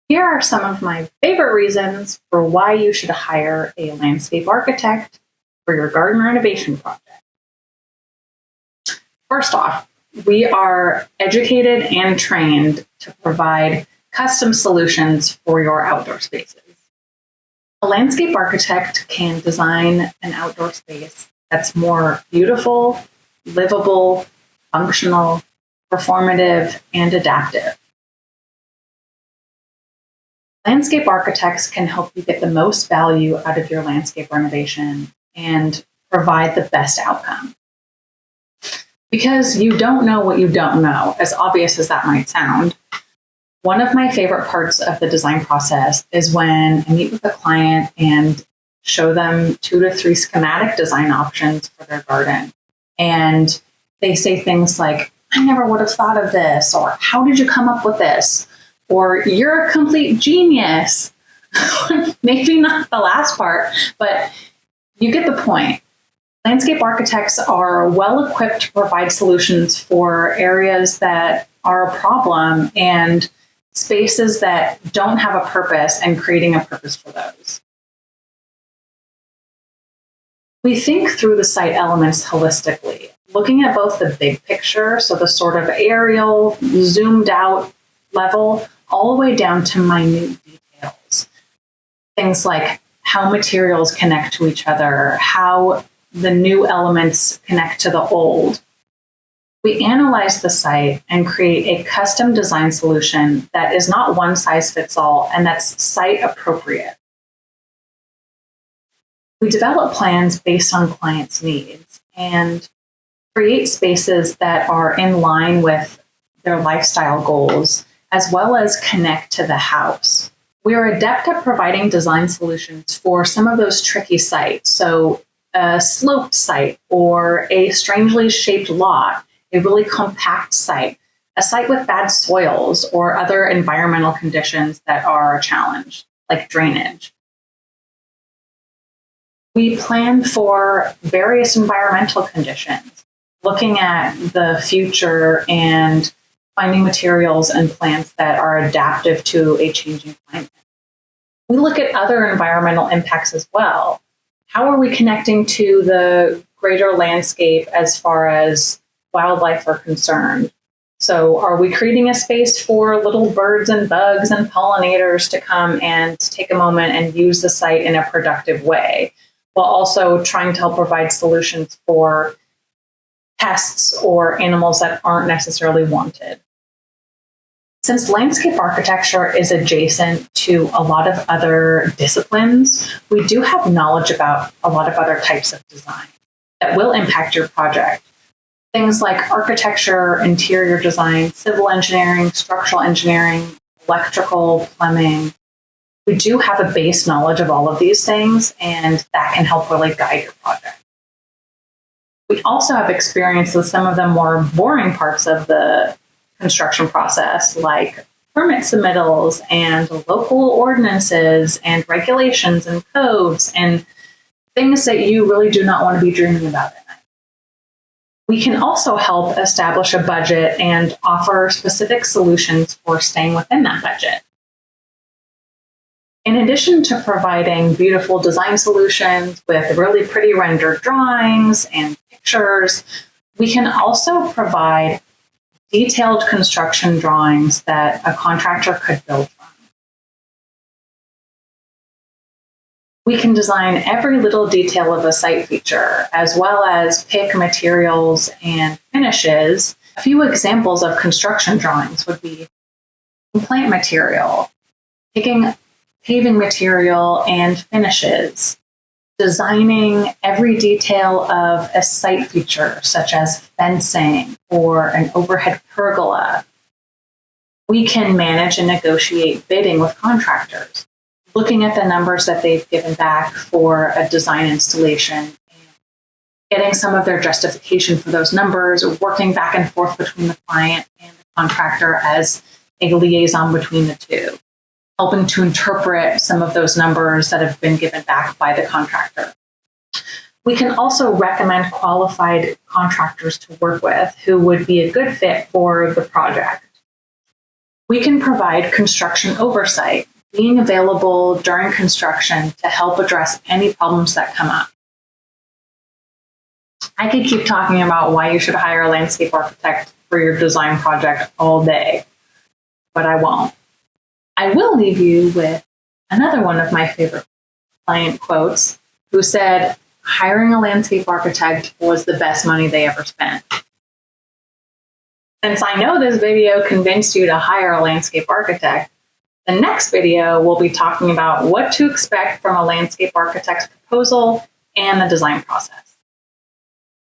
Here are some of my favorite reasons for why you should hire a landscape architect for your garden renovation project. First off, we are educated and trained to provide custom solutions for your outdoor spaces. A landscape architect can design an outdoor space that's more beautiful, livable, functional, performative, and adaptive. Landscape architects can help you get the most value out of your landscape renovation and provide the best outcome. Because you don't know what you don't know, as obvious as that might sound, one of my favorite parts of the design process is when I meet with a client and show them 2 to 3 schematic design options for their garden. And they say things like, I never would have thought of this, or how did you come up with this? Or you're a complete genius. Maybe not the last part, but you get the point. Landscape architects are well equipped to provide solutions for areas that are a problem and spaces that don't have a purpose, and creating a purpose for those. We think through the site elements holistically, looking at both the big picture, so the sort of aerial, zoomed out level, all the way down to minute details. Things like how materials connect to each other, how the new elements connect to the old. We analyze the site and create a custom design solution that is not one size fits all and that's site appropriate. We develop plans based on clients' needs and create spaces that are in line with their lifestyle goals, as well as connect to the house. We are adept at providing design solutions for some of those tricky sites. So a sloped site or a strangely shaped lot, a really compact site, a site with bad soils or other environmental conditions that are a challenge, like drainage. We plan for various environmental conditions, looking at the future and finding materials and plants that are adaptive to a changing climate. We look at other environmental impacts as well. How are we connecting to the greater landscape as far as wildlife are concerned? So are we creating a space for little birds and bugs and pollinators to come and take a moment and use the site in a productive way, while also trying to help provide solutions for pests or animals that aren't necessarily wanted? Since landscape architecture is adjacent to a lot of other disciplines, we do have knowledge about a lot of other types of design that will impact your project. Things like architecture, interior design, civil engineering, structural engineering, electrical, plumbing. We do have a base knowledge of all of these things, and that can help really guide your project. We also have experience with some of the more boring parts of the construction process, like permit submittals and local ordinances and regulations and codes and things that you really do not want to be dreaming about at night. We can also help establish a budget and offer specific solutions for staying within that budget. In addition to providing beautiful design solutions with really pretty rendered drawings and pictures, we can also provide detailed construction drawings that a contractor could build from. We can design every little detail of a site feature, as well as pick materials and finishes. A few examples of construction drawings would be plant material, picking paving material and finishes, designing every detail of a site feature, such as fencing or an overhead pergola. We can manage and negotiate bidding with contractors, looking at the numbers that they've given back for a design installation, and getting some of their justification for those numbers, working back and forth between the client and the contractor as a liaison between the two, helping to interpret some of those numbers that have been given back by the contractor. We can also recommend qualified contractors to work with who would be a good fit for the project. We can provide construction oversight, being available during construction to help address any problems that come up. I could keep talking about why you should hire a landscape architect for your design project all day, but I won't. I will leave you with another one of my favorite client quotes, who said, hiring a landscape architect was the best money they ever spent. Since I know this video convinced you to hire a landscape architect, the next video will be talking about what to expect from a landscape architect's proposal and the design process.